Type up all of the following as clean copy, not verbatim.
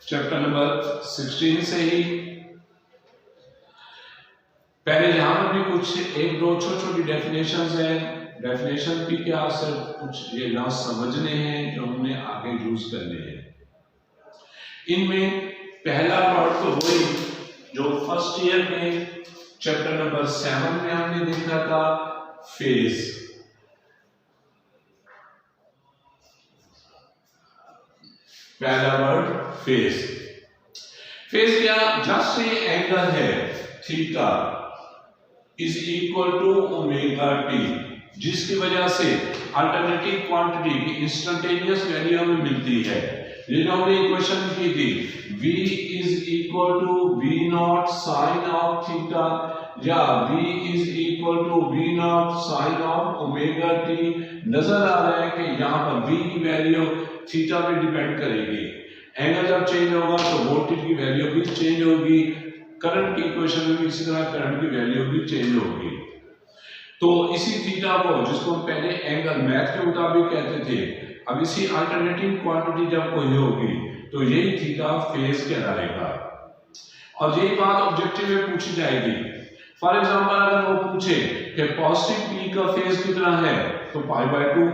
Chapter number 16 से ही पहले यहां पर भी कुछ एक दो छोटी छोटी डेफिनेशंस है। डेफिनेशन भी क्या, सिर्फ कुछ ये लॉ समझने हैं जो हमने आगे यूज करने हैं। इनमें पहला पार्ट तो वही जो फर्स्ट ईयर में चैप्टर नंबर 7 में हमने देखा था, फेज। पहला वर्ड फेज। फेज क्या, जस्ट ये एंगल है theta is equal to omega t, जिसकी वजह से अल्टरनेटिव क्वांटिटी की इंस्टेंटेनियस वैल्यू हमें मिलती है। ये जो हमने इक्वेशन की थी, v is equal to v not sine of theta या v is equal to v not sine of omega t. नजर आ रहा है कि यहाँ पर v की वैल्यू थीटा पे डिपेंड करेगी। एंगल जब चेंज होगा तो वोल्टेज की वैल्यू भी चेंज होगी। करंट की इक्वेशन में भी इसी तरह करंट की वैल्यू भी चेंज होगी। तो इसी थीटा को, जिसको हम पहले एंगल मैथ के मुताबिक कहते थे, अब इसी अल्टरनेटिव क्वांटिटी जब कोई होगी तो यही थीटा फेज कहलाएगा। और यही बात ऑब्जेक्टिव में पूछी जाएगी। फॉर एग्जांपल अगर वो पूछे कि पॉजिटिव पी का फेज कितना है तो π/2,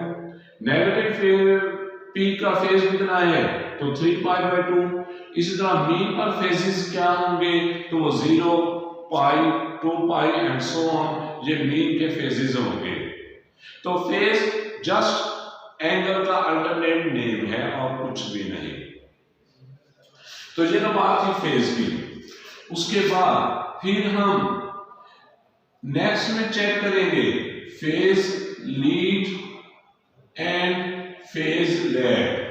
नेगेटिव पी का फेज कितना है तो 3π/2। इसी तरह मीन पर फेजेस क्या होंगे तो वो 0, पाई, 2π एंड सो ऑन, ये मीन के फेजेस होंगे। तो फेज जस्ट एंगल का अल्टरनेट नेम है और कुछ भी नहीं। तो ये ना बात थी फेज की। उसके बाद फिर हम नेक्स्ट में चेक करेंगे phase lead and phase lag.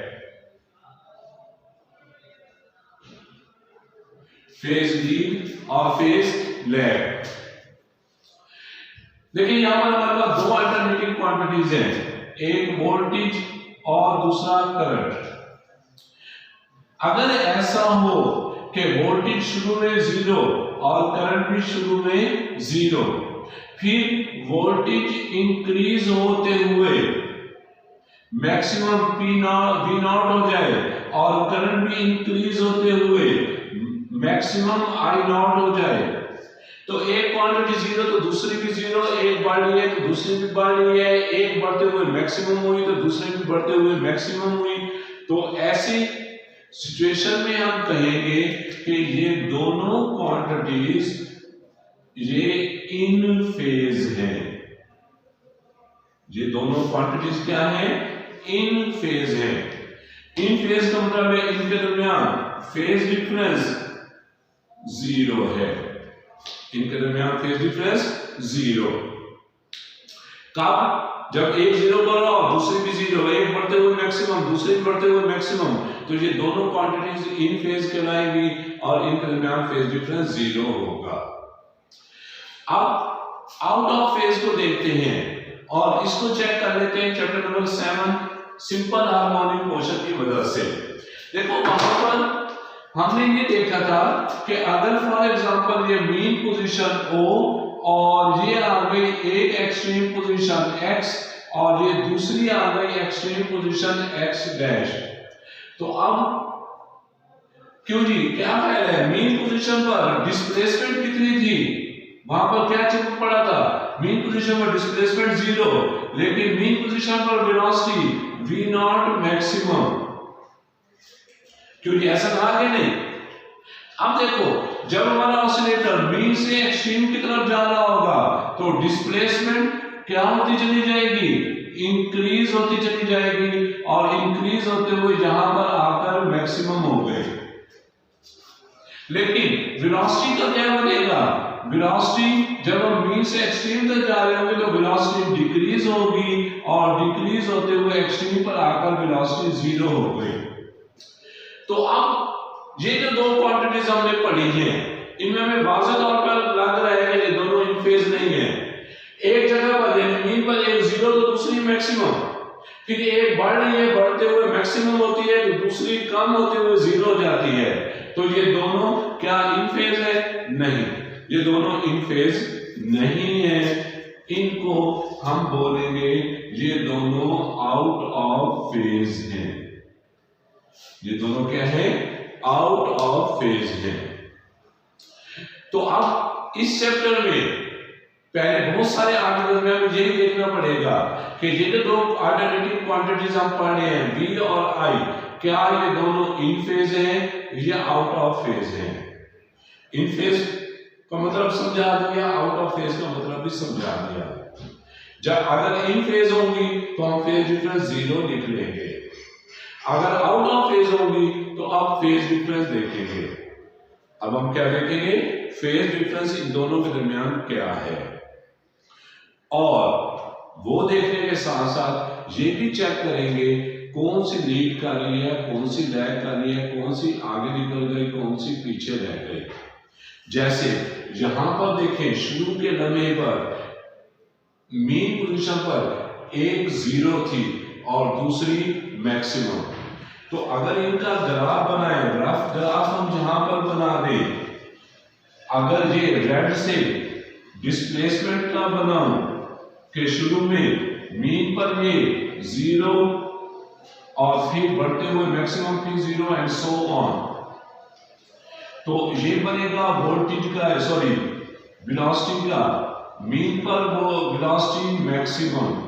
Phase lead और फेज लैग। देखिए यहां पर हमारे पास दो अल्टरनेटिव क्वांटिटीज हैं, एक वोल्टेज और दूसरा करंट। अगर ऐसा हो कि वोल्टेज शुरू में 0 और करंट भी शुरू में 0, फिर वोल्टेज इंक्रीज होते हुए मैक्सिमम V नॉट हो जाए और करंट भी इंक्रीज होते हुए मैक्सिमम I नॉट हो जाए, तो एक क्वांटिटी 0 तो दूसरी भी 0, एक बढ़ रही है तो दूसरी भी बढ़ रही है, एक बढ़ते हुए मैक्सिमम हुई तो दूसरी भी बढ़ते हुए मैक्सिमम हुई। तो ऐसी सिचुएशन में हम कहेंगे कि ये दोनों क्वांटिटीज ये इन फेज हैं। ये दोनों क्वांटिटीज क्या है, इन फेज है। इन फेज का मतलब है इनके दरमियान फेज डिफरेंस 0 है। इनके दरमियान फेज डिफरेंस 0। कब, जब एक 0 पर हो दूसरी भी 0, एक बढ़ते हुए मैक्सिमम दूसरी भी बढ़ते हुए मैक्सिमम, तो ये दोनों क्वांटिटीज इन फेज कहलाएंगी और इनके दरमियान फेज डिफरेंस 0 होगा। अब आउट ऑफ फेज को देखते हैं और इसको चेक कर लेते हैं chapter number 7 simple harmonic motion की मदद से। देखो वहां पर हमने ये देखा था कि अगर फॉर एग्जांपल ये मीन पोजीशन O और ये आ गई एक एक्सट्रीम पोजीशन X और ये दूसरी आ गई एक्सट्रीम पोजीशन X डैश, तो अब क्यों जी क्या कह रहे हैं, मीन पोजीशन पर डिस्प्लेसमेंट कितनी थी, वहां पर क्या चिन्ह पड़ा था, मीन पोजीशन पर डिस्प्लेसमेंट 0, लेकिन मीन पोजीशन पर वेलोसिटी v नॉट मैक्सिमम। क्यों ऐसा कहा कि नहीं। अब देखो जब हमारा ऑसिलेटर मीन से एक्सट्रीम की तरफ जा रहा होगा तो डिस्प्लेसमेंट क्या होती चली जाएगी, इंक्रीज होती चली जाएगी और इंक्रीज होते हुए यहां पर आकर मैक्सिमम हो गए। लेकिन वेलोसिटी का क्या बनेगा, वेलोसिटी जब हम मीन से एक्सट्रीम तक जा रहे होंगे तो वेलोसिटी डिक्रीज होगी और डिक्रीज होते हुए एक्सट्रीम पर आकर वेलोसिटी 0 हो गई। तो अब ये जो दो क्वांटिटीज हमने पढ़ी हैं इनमें हमें वाज़ेह तौर पर लग रहा है कि ये दोनों इन फेज नहीं है। एक जगह पर यानी मीन पर एक 0 तो दूसरी मैक्सिमम, फिर एक बढ़ रही है, बढ़ते हुए मैक्सिमम होती है तो दूसरी कम होते हुए 0 हो जाती है। तो ये दोनों क्या इन फेज है, नहीं, ये दोनों इन फेज नहीं है। इनको हम बोलेंगे ये दोनों आउट ऑफ फेज हैं। ये दोनों क्या है, आउट ऑफ फेज हैं। तो अब इस चैप्टर में पहले बहुत सारे आर्टिकल में मुझे यही देखना पड़ेगा कि ये दो अल्टरनेटिव क्वांटिटीज हम पढ़ रहे हैं V और I, क्या ये दोनों इन फेज हैं या आउट ऑफ फेज हैं। इन फेज का मतलब समझा दिया, आउट ऑफ फेज का मतलब भी समझा दिया। जब अगर इन फेज होंगी तो हम फेज डिफरेंस 0 लिख लेंगे, अगर आउट ऑफ फेज होंगी तो आप फेज डिफरेंस देखेंगे। अब हम क्या देखेंगे, फेज डिफरेंस इन दोनों के दरमियान क्या है, और वो देखने के साथ साथ ये भी चेक करेंगे कौन सी लीड कर रही है, कौन सी लैग कर रही है, कौन सी आगे निकल गई, कौन सी पीछे रह गई। जैसे यहां पर देखें, शुरू के लम्हे पर मीन पोजीशन पर एक 0 थी और दूसरी मैक्सिमम। तो अगर इनका ग्राफ बनाए, रफ ग्राफ हम जहां पर बना दें, अगर ये रेड से डिस्प्लेसमेंट का बनाऊं कि शुरू में मीन पर ये 0 और फिर बढ़ते हुए मैक्सिमम फिर 0 एंड सो ऑन, तो ये बनेगा वोल्टेज का, सॉरी वेलोसिटी का, मीन पर वो वेलोसिटी मैक्सिमम।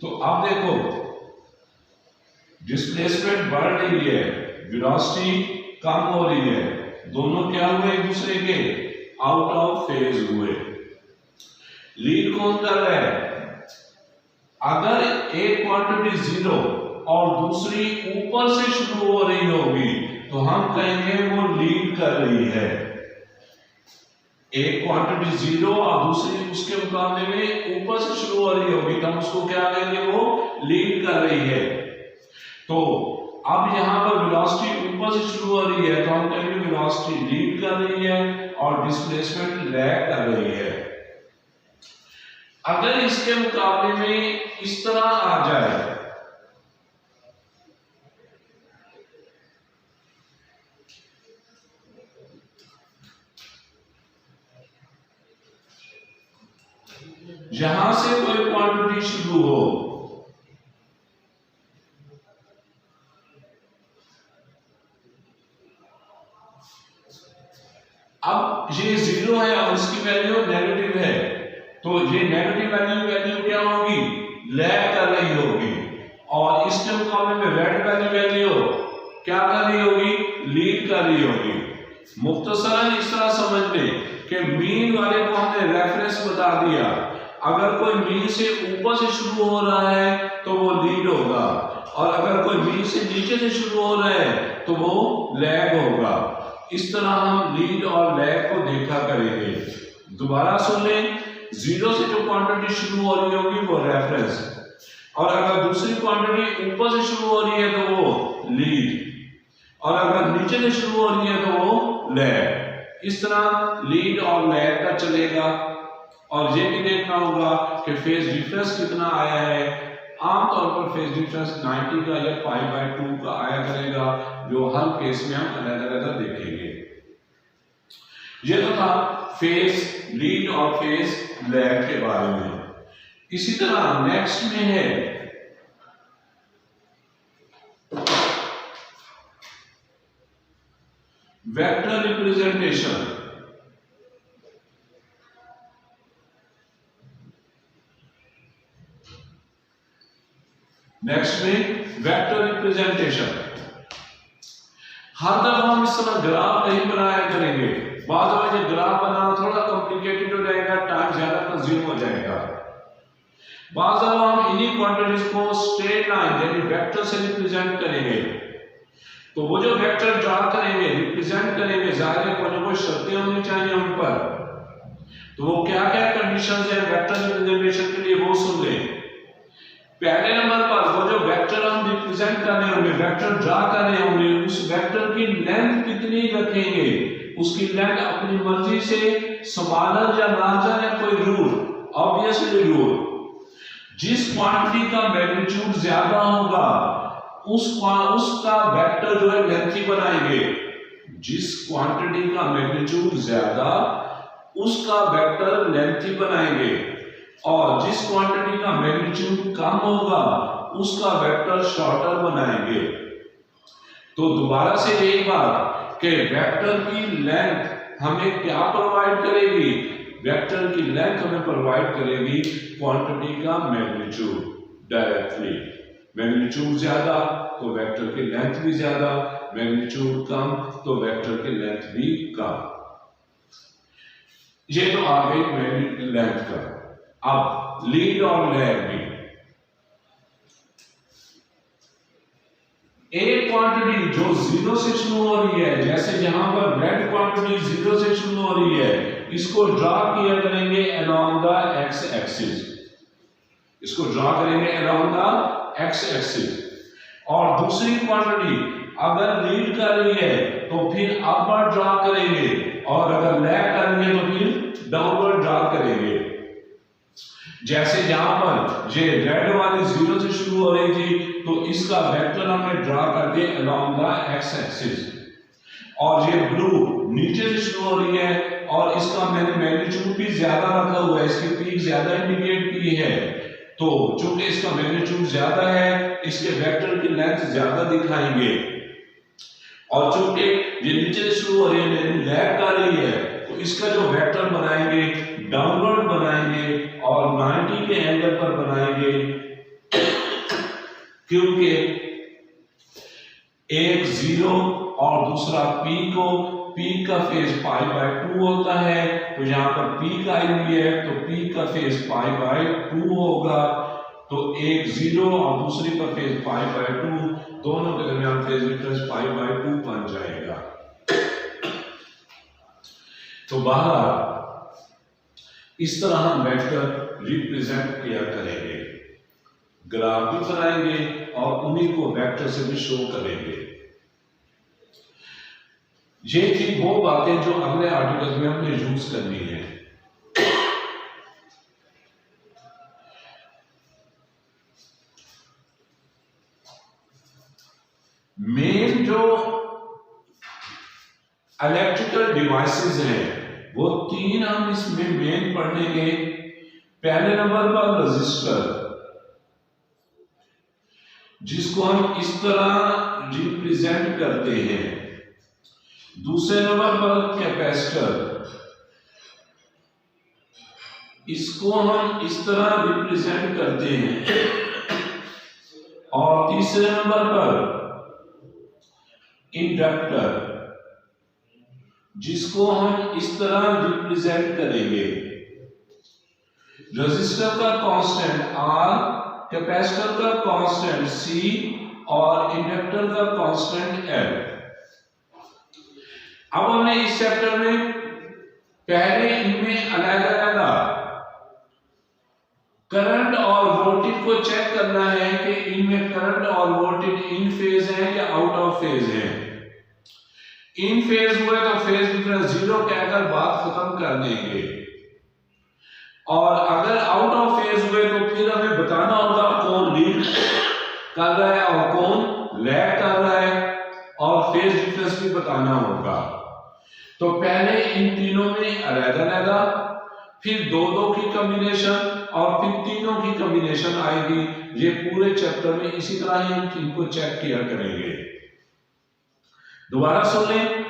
तो अब देखो डिस्प्लेसमेंट बढ़ रही है, वेलोसिटी कम हो रही है, दोनों क्या हुए, एक दूसरे के आउट ऑफ फेज हुए। लीड कौन कर रहा है, अगर एक क्वांटिटी 0 और दूसरी ऊपर से शुरू हो रही होगी तो हम कहेंगे वो लीड कर रही है। एक क्वांटिटी 0 और दूसरी उसके मुकाबले में ऊपर से शुरू हो रही होगी तो हम उसको क्या कहेंगे, वो लीड कर रही है। तो अब यहां पर वेलोसिटी ऊपर से शुरू हो रही है तो हम कहेंगे वेलोसिटी लीड कर रही है और डिस्प्लेसमेंट लैग कर रही है। अगर इसके मुकाबले में इस तरह आ जाए, यहां से कोई क्वांटिटी शुरू हो, अब ये 0 है और इसकी वैल्यू नेगेटिव है, तो ये नेगेटिव वैल्यू क्या होगी, लैग कर रही होगी, और इसके मुकाबले में रेड वैल्यू क्या कर रही होगी, लीड कर रही होगी। मुख्तसरन इस तरह समझ लें कि मीन वाले को हमने रेफरेंस बता दिया, अगर कोई मीन से ऊपर से शुरू हो रहा है तो वो लीड होगा, और अगर कोई मीन से नीचे से शुरू हो रहा है तो वो लैग होगा। इस तरह हम लीड और लैग को देखा करेंगे। दोबारा सुन लें, 0 से जो क्वांटिटी शुरू हो रही होगी वो रेफरेंस, और अगर दूसरी क्वांटिटी ऊपर से शुरू हो रही है तो वो लीड, और अगर नीचे से शुरू हो रही है तो वो लैग। इस तरह लीड और लैग का चलेगा। और ये भी देखना होगा कि फेज डिफरेंस कितना आया है। आमतौर पर फेज डिफरेंस 90 का या π/2 का आया करेगा, जो हर केस में हम अलग-अलग देखेंगे। ये तो था फेज लीड और फेज लैग के बारे में। इसी तरह नेक्स्ट में है वेक्टर रिप्रेजेंटेशन। नेक्स्ट में वेक्टर रिप्रेजेंटेशन। हर दफा हम इस तरह ग्राफ नहीं बनाया करेंगे, बाद में ये ग्राफ बनाना थोड़ा कॉम्प्लिकेटेड हो जाएगा, टाइम ज्यादा कंज्यूम हो जाएगा। बाद दफा हम इन्हीं क्वांटिटीज को स्ट्रेट लाइन यानी वेक्टर से रिप्रेजेंट करेंगे। तो वो जो वेक्टर ड्रा करेंगे, रिप्रेजेंट करेंगे, जाहिर है कोई शर्तें होनी चाहिए उन पर। तो वो क्या क्या कंडीशंस है वेक्टर रिप्रेजेंटेशन के लिए, वो सुन लें। पहले नंबर पर वो जो वेक्टर हम रिप्रेजेंट कर रहे होंगे, वेक्टर ड्रा कर रहे होंगे, उस वेक्टर की लेंथ कितनी रखेंगे, उसकी लेंथ अपनी मर्जी से स्मॉलर या लार्जर है कोई रूल, ऑब्वियसली रूल। जिस क्वांटिटी का मैग्नीट्यूड ज्यादा होगा उसका वेक्टर जो है लेंथी बनाएंगे। जिस क्वांटिटी का मैग्नीट्यूड ज्यादा उसका वेक्टर लेंथ ही बनाएंगे, और जिस क्वांटिटी का मैग्नीट्यूड कम होगा उसका वेक्टर शॉर्टर बनाएंगे। तो दोबारा से एक बात कि वेक्टर की लेंथ हमें क्या प्रोवाइड करेगी, वेक्टर की लेंथ हमें प्रोवाइड करेगी क्वांटिटी का मैग्नीट्यूड डायरेक्टली। मैग्नीट्यूड ज्यादा तो वेक्टर की लेंथ भी ज्यादा, मैग्नीट्यूड कम तो वेक्टर की लेंथ भी कम। ये तो आ गई मैग्नीट्यूड लेंथ का। अब लीड और लैग भी, एक क्वांटिटी जो जीरो से शुरू हो रही है, जैसे यहां पर रेड क्वांटिटी जीरो से शुरू हो रही है, इसको ड्रा किया करेंगे अलोंग द एक्स एक्सिस, इसको ड्रा करेंगे अलोंग द एक्स एक्सिस। और दूसरी क्वांटिटी अगर लीड कर रही है तो फिर अपवर्ड ड्रा करेंगे, और अगर लैग कर रही है तो फिर डाउनवर्ड ड्रा करेंगे। जैसे यहां पर ये रेड वाली जीरो से शुरू हो रही थी तो इसका वेक्टर हमने ड्रा कर दिया अलोंग द एक्स एक्सिस, और ये ब्लू नीचे से शुरू हो रही है और इसका मैंने मैग्नीट्यूड भी ज्यादा रखा हुआ है, इसकी पीक ज्यादा इंडिकेट की है, तो चूंकि इसका मैग्नीट्यूड ज्यादा है इसके वेक्टर की लेंथ ज्यादा दिखाएंगे। और चूंकि ये नीचे से शुरू हो रही है लैग कर रही है तो इसका जो वेक्टर बनाएंगे डाउनवर्ड बनाएंगे और 90 के एंगल पर बनाएंगे, क्योंकि एक जीरो और दूसरा पीक हो, पीक का फेज पाई बाय 2 होता है, तो यहां पर पीक आई हुई है तो पीक का फेज पाई बाय 2 होगा, तो एक जीरो और दूसरी का फेज पाई बाय 2, दोनों के दरमियान फेज डिफरेंस पाई बाय 2 बन जाएगा। तो बाहर इस तरह हम वेक्टर रिप्रेजेंट किया करेंगे, ग्राफ भी बनाएंगे और उन्हीं को वेक्टर से भी शो करेंगे। ये थी वो बातें जो अगले आर्टिकल में हमने यूज करनी है। मेन जो इलेक्ट्रिकल डिवाइसेस हैं वो 3 हम इसमें मेन पढ़ेंगे। पहले नंबर पर रजिस्टर, जिसको हम इस तरह रिप्रेजेंट करते हैं। दूसरे नंबर पर कैपेसिटर, इसको हम इस तरह रिप्रेजेंट करते हैं। और तीसरे नंबर पर इंडक्टर, जिसको हम इस तरह रिप्रेजेंट करेंगे। रजिस्टर का कांस्टेंट R, कैपेसिटर का कांस्टेंट C और इंडक्टर का कांस्टेंट L। अब हमने इस चैप्टर में पहले इनमें अलग-अलग करंट और वोल्टेज को चेक करना है कि इनमें करंट और वोल्टेज इन फेज है या आउट ऑफ फेज है। इन फेज हुए तो फेज डिफरेंस 0 कहकर बात खत्म कर देंगे, और अगर आउट ऑफ फेज हुए तो फिर हमें बताना होगा कौन लीड कर रहा है और कौन लैग कर रहा है, और फेज डिफरेंस भी बताना होगा। तो पहले इन तीनों में अलग-अलग, फिर 2-2 की कॉम्बिनेशन और फिर तीनों की कॉम्बिनेशन आएगी। ये पूरे चैप्टर में इसी तरह ही हम इनको चेक किया करेंगे। दोबारा सुन लें,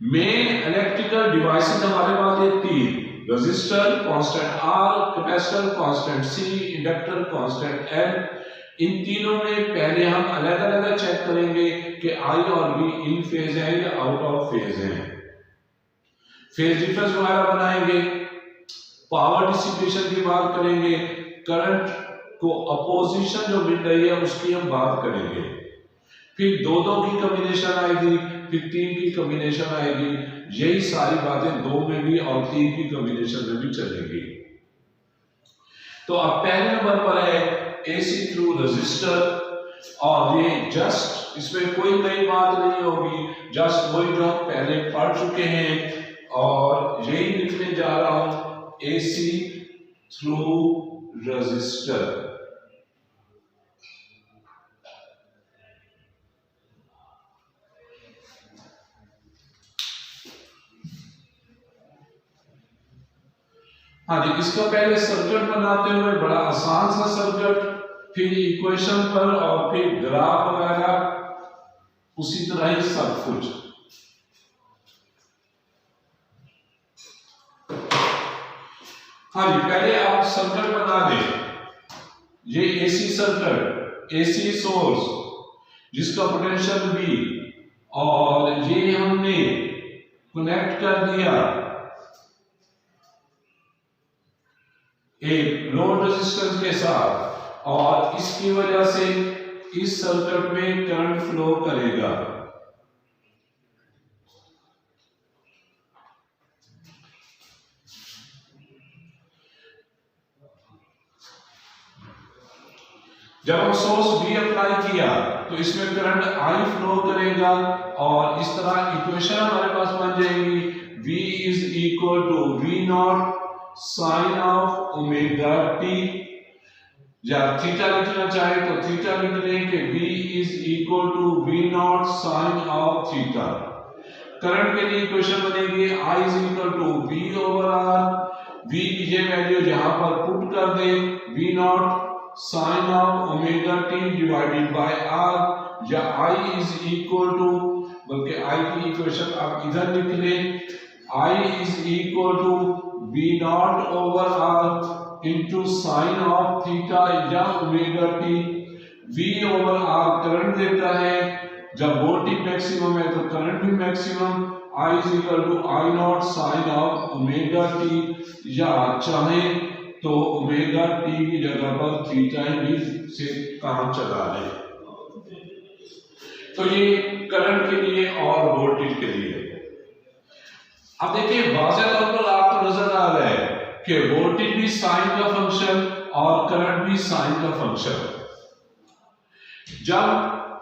मेन इलेक्ट्रिकल डिवाइसेस हमारे पास ये 3, register constant R, capacitor constant C, inductor constant L। इन तीनों में पहले हम अलग-अलग चेक करेंगे कि I और V इन फेज है या आउट ऑफ फेज है। फेज डिफरेंस वगैरह बनाएंगे, पावर डिसिपेशन की बात करेंगे, करंट को अपोजिशन जो मिल रही है उसकी हम बात करेंगे, फिर 2-2 की कॉम्बिनेशन आएगी, फिर 3 की कॉम्बिनेशन आएगी। यही सारी बातें 2 में भी और 3 की कॉम्बिनेशन में भी चलेंगी। तो अब पहले नंबर पर है एसी थ्रू रजिस्टर, और ये जस्ट इसमें कोई नई बात नहीं होगी, जस्ट वही जो हम पहले पढ़ चुके हैं, और यही लिखने जा रहा हूं एसी थ्रू रजिस्टर। हाँ जी, इसका पहले सर्किट बनाते हुए बड़ा आसान सा सर्किट, फिर इक्वेशन पर और फिर ग्राफ वगैरह उसी तरह ही सब कुछ। हाँ जी, पहले आप सर्किट बना दें। ये एसी सर्किट, एसी सोर्स जिसका पोटेंशियल V, और ये हमने कनेक्ट कर दिया एक लोड रेजिस्टेंस के साथ, और इसकी वजह से इस सर्किट में करंट फ्लो करेगा। जब हम सोर्स V अप्लाई किया तो इसमें करंट I फ्लो करेगा, और इस तरह इक्वेशन हमारे पास बन जाएगी V is equal to V not sine of omega T, या थीटा लिखना चाहे तो थीटा लिख लें कि V is equal to V not sine of theta. Current के लिए इक्वेशन बनेगी I is equal to V over R, V की ये वैल्यू यहां पर पुट कर दें, V not sine of omega T divided by R, या I इज इक्वल टू, बल्कि I की इक्वेशन आप इधर लिख लें, I is equal to V naught over R into sine of theta या omega T. V over R current देता है, जब वोल्टेज मैक्सिमम है तो करंट भी maximum, I is equal to I naught sine of omega T, या चाहे तो ओमेगा टी की जगह पर थीटा भी से काम चला ले। तो ये करंट के लिए और वोल्टेज के लिए। अब देखिए वाज़ेह तौर पर आपको नजर आ रहा है कि वोल्टेज भी साइन का फंक्शन और करंट भी साइन का फंक्शन। जब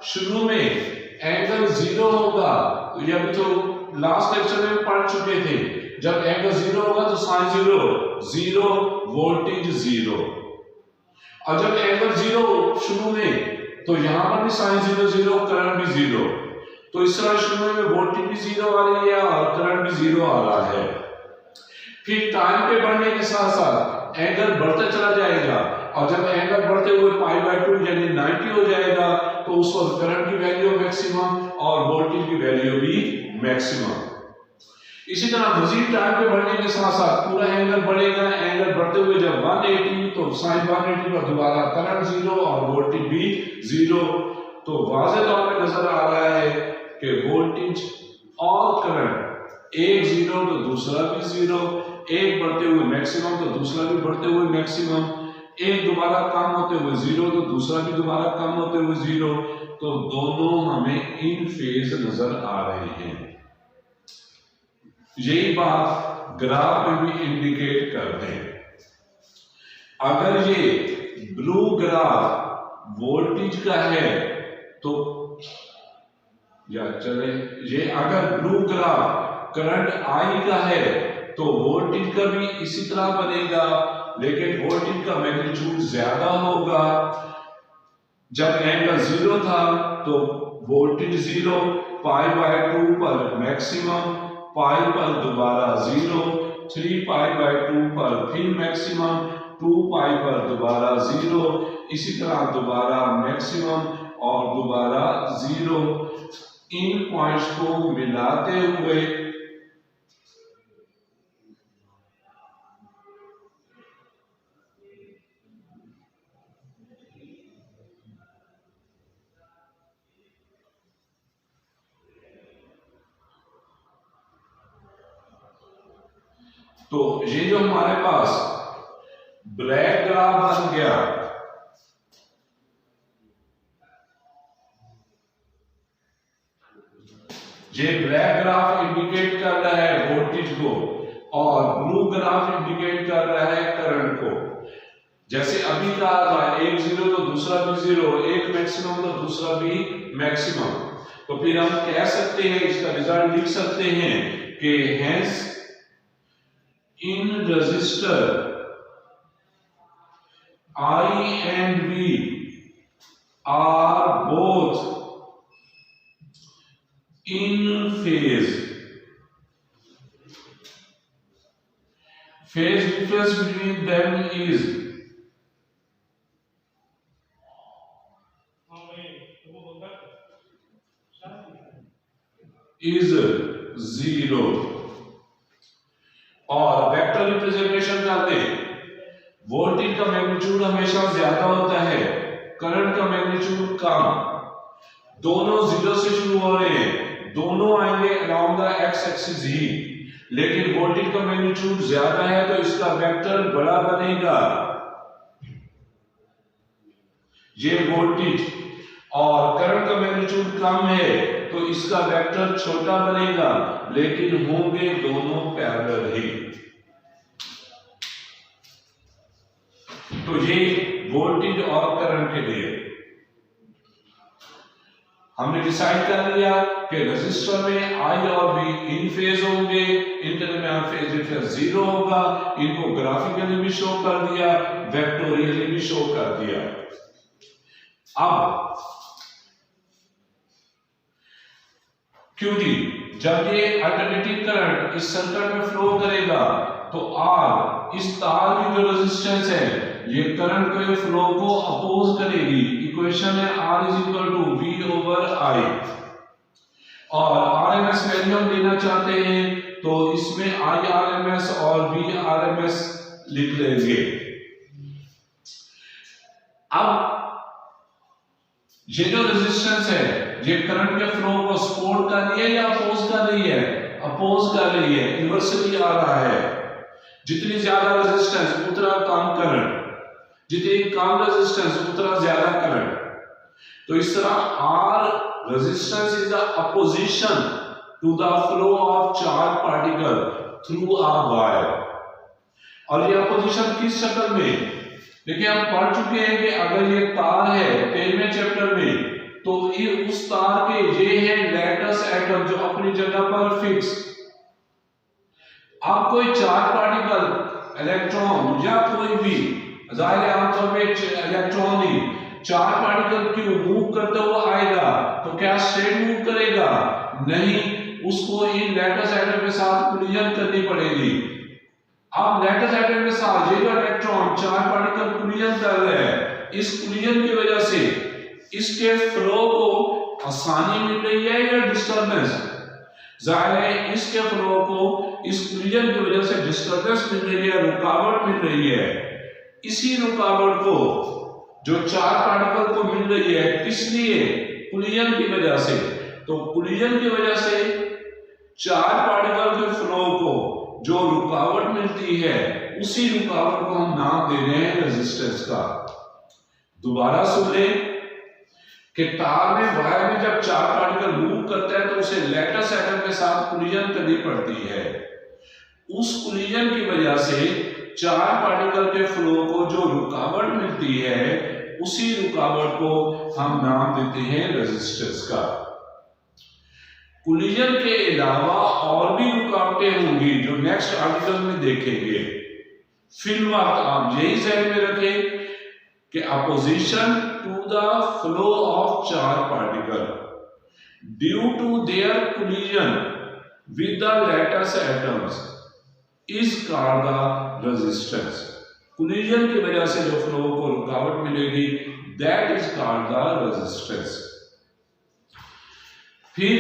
शुरू में एंगल जीरो होगा, तो ये अभी तो लास्ट लेक्चर में पढ़ चुके थे, जब एंगल जीरो होगा तो sine zero, zero voltage zero, और जब एंगल जीरो शुरू में तो यहां पर भी साइन जीरो जीरो, करंट भी जीरो। तो इस तरह शुरू में वोल्टेज भी जीरो आ रही है और करंट भी जीरो आ रहा है। फिर टाइम के बढ़ने के साथ साथ एंगल बढ़ता चला जाएगा, और जब एंगल बढ़ते हुए पाई बाय 2 यानी 90 हो जाएगा, तो उस वक्त करंट की वैल्यू मैक्सिमम और वोल्टेज की वैल्यू भी मैक्सिमम। इसी तरह मजीद टाइम के बढ़ने के साथ साथ पूरा एंगल बढ़ेगा, एंगल बढ़ते हुए जब 180 तो साइन 180 पर दोबारा करंट जीरो और वोल्टेज भी जीरो। तो वाज़ेह तौर पे नजर आ रहा है कि वोल्टेज और करंट एक जीरो तो दूसरा भी जीरो, एक बढ़ते हुए मैक्सिमम तो दूसरा भी बढ़ते हुए मैक्सिमम, एक दोबारा कम होते हुए जीरो तो दूसरा भी दोबारा कम होते हुए जीरो। तो दोनों हमें इन फेज नजर आ रहे हैं। यही बात ग्राफ में भी इंडिकेट करते हैं। अगर ये ब्लू ग्राफ वोल्टेज का है तो, या चले ये अगर ब्लू ग्राफ करंट I का है तो वोल्टेज का भी इसी तरह बनेगा, लेकिन वोल्टेज का मैग्नीट्यूड ज्यादा होगा। जब एंगल जीरो था तो वोल्टेज जीरो, पाई बाय 2 पर मैक्सिमम, पाई पर दोबारा जीरो, 3 पाई बाय 2 पर फिर मैक्सिमम, 2 पाई पर दोबारा जीरो, इसी तरह दोबारा मैक्सिमम और दोबारा जीरो। इन पॉइंट्स को मिलाते हुए तो ये जो हमारे पास ब्लैक ग्राफ बन गया, ये ब्लैक ग्राफ इंडिकेट कर रहा है वोल्टेज को और ब्लू ग्राफ इंडिकेट कर रहा है करंट को। जैसे अभी कहा था एक जीरो तो दूसरा भी जीरो, एक मैक्सिमम तो दूसरा भी मैक्सिमम। तो फिर हम कह सकते हैं, इसका रिजल्ट लिख सकते हैं कि hence in resistor I and V are both in phase. phase difference between them is zero। और वेक्टर रिप्रेजेंटेशन कर दे, वोल्टेज का मैग्नीट्यूड हमेशा ज्यादा होता है, करंट का मैग्नीट्यूड कम, दोनों जीरो से शुरू हो रहे हैं, दोनों आएंगे अराउंड द एक्स एक्सिस ही, लेकिन वोल्टेज का मैग्नीट्यूड ज्यादा है तो इसका वेक्टर बड़ा बनेगा। ये वोल्टेज और करंट का मैग्नीट्यूड कम है तो इसका वेक्टर छोटा बनेगा, लेकिन होंगे दोनों पैरेलल ही। तो ये वोल्टेज और करंट के लिए हमने डिसाइड कर लिया कि रजिस्टर में आई और वी इन फेज होंगे, इनके दरमियान फेज डिफरेंस जीरो होगा, इनको ग्राफिकली भी शो कर दिया, वेक्टोरियली भी शो कर दिया। अब क्योंकि जब ये अल्टरनेटिव करंट इस सर्किट में फ्लो करेगा तो आर, इस तार की जो रेजिस्टेंस है, ये करंट के फ्लो को अपोज करेगी। इक्वेशन है R is equal to V over I, और RMS वैल्यू हम लेना चाहते हैं तो इसमें I RMS और V RMS लिख लेंगे। अब ये जो रेजिस्टेंस है ये करंट के फ्लो को सपोर्ट कर रही है या अपोज कर रही है? अपोज कर रही है, इन्वर्सली आ रहा है। जितनी ज्यादा रेजिस्टेंस उतना कम करंट, जितनी कम रेजिस्टेंस उतना ज्यादा करंट। तो इस तरह R resistance is the opposition to the flow of charge particle through a wire. और ये अपोजिशन किस शक्ल में? देखिए हम पढ़ चुके हैं कि अगर ये तार है 13वें चैप्टर में, तो ये उस तार के ये है लैटिस एटम जो अपनी जगह पर फिक्स। अब कोई चार्ज पार्टिकल, इलेक्ट्रॉन या कोई भी, जाहिर है आमतौर पे इलेक्ट्रॉन ही चार्ज पार्टिकल क्यों मूव करता हुआ आएगा तो क्या स्ट्रेट मूव करेगा? नहीं, उसको इन लैटिस एटम के साथ कोलिजन करनी पड़ेगी। अब लैटिस एटम के साथ ये जो इलेक्ट्रॉन चार्ज पार्टिकल कोलिजन कर रहे हैं, इस कोलिजन की वजह से इसके फ्लो को आसानी मिल रही है या डिस्टरबेंस? जाहिर है इसके फ्लो को इस कोलिजन की वजह से डिस्टरबेंस मिल रही है, रुकावट मिल रही है। इसी रुकावट को जो चार्ज पार्टिकल को मिल रही है, किस लिए? कोलिजन की वजह से। तो कोलिजन की वजह से चार्ज पार्टिकल के फ्लो को जो रुकावट मिलती है, उसी रुकावट को हम नाम दे रहे हैं रेजिस्टेंस का। दोबारा सुन लें कि तार में, वायर में जब चार्ज पार्टिकल मूव करता है तो उसे लैटिस एटम के साथ कोलिजन करनी पड़ती है। उस कोलिजन की वजह से चार्ज पार्टिकल के फ्लो को जो रुकावट मिलती है, उसी रुकावट को हम नाम देते हैं रेजिस्टेंस का। कोलिजन के अलावा और भी रुकावटें होंगी जो नेक्स्ट आर्टिकल में देखेंगे। फिलहाल आप यही ध्यान में रखें कि opposition to the flow of charge particle due to their collision with the lattice atoms is called the resistance. Collision की वजह से जो फ्लो को रुकावट मिलेगी, that is called the resistance. फिर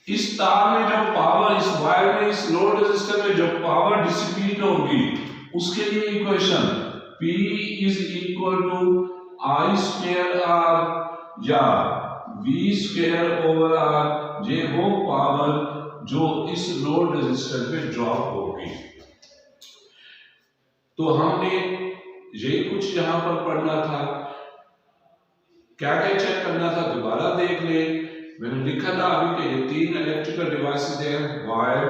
इस तार में जो पावर, इस वायर में, इस लोड रेजिस्टर में जो पावर डिसिपेट होगी, उसके लिए equation P is equal to I square R या V स्क्वायर ओवर R, ये वो पावर जो इस लोड रेजिस्टर पे ड्रॉप होगी। तो हमने ये कुछ यहां पर पढ़ना था, क्या क्या चेक करना था दोबारा देख ले। मैंने लिखा था अभी कि ये तीन इलेक्ट्रिकल डिवाइसेस हैं, वायर,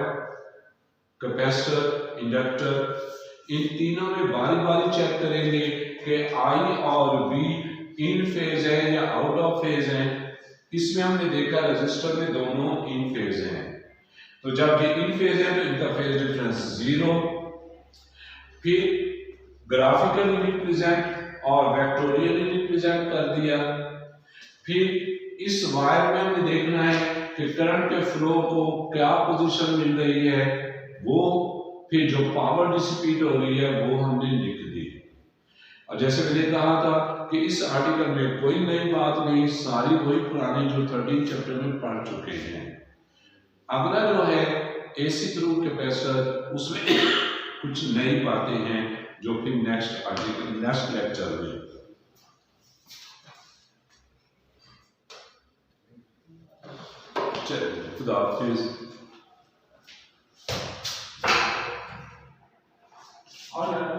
कैपेसिटर, इंडक्टर। इन तीनों में बारी बारी चेक करेंगे कि I और V इन फेज है या आउट ऑफ फेज है। इसमें हमने देखा रजिस्टर में दोनों इन फेज हैं, तो जब ये इन फेज है तो इनका फेज डिफरेंस जीरो। फिर ग्राफिकली रिप्रेजेंट और वेक्टोरियली रिप्रेजेंट कर दिया। फिर इस वायर में हमें देखना है कि करंट के फ्लो को क्या पोजीशन मिल रही है, वो फिर जो पावर डिसिपेट हो रही है वो हमने लिख दी। और जैसे मैंने कहा था कि इस आर्टिकल में कोई नई बात नहीं, सारी वही पुरानी जो 13 चैप्टर में पढ़ चुके हैं। अगला जो है एसी थ्रू कैपेसिटर, उसमें कुछ नई बातें हैं जो फिर नेक्स्ट आर्टिकल नेक्स्ट लेक्चर में। चलिए, खुदा हाफिज। और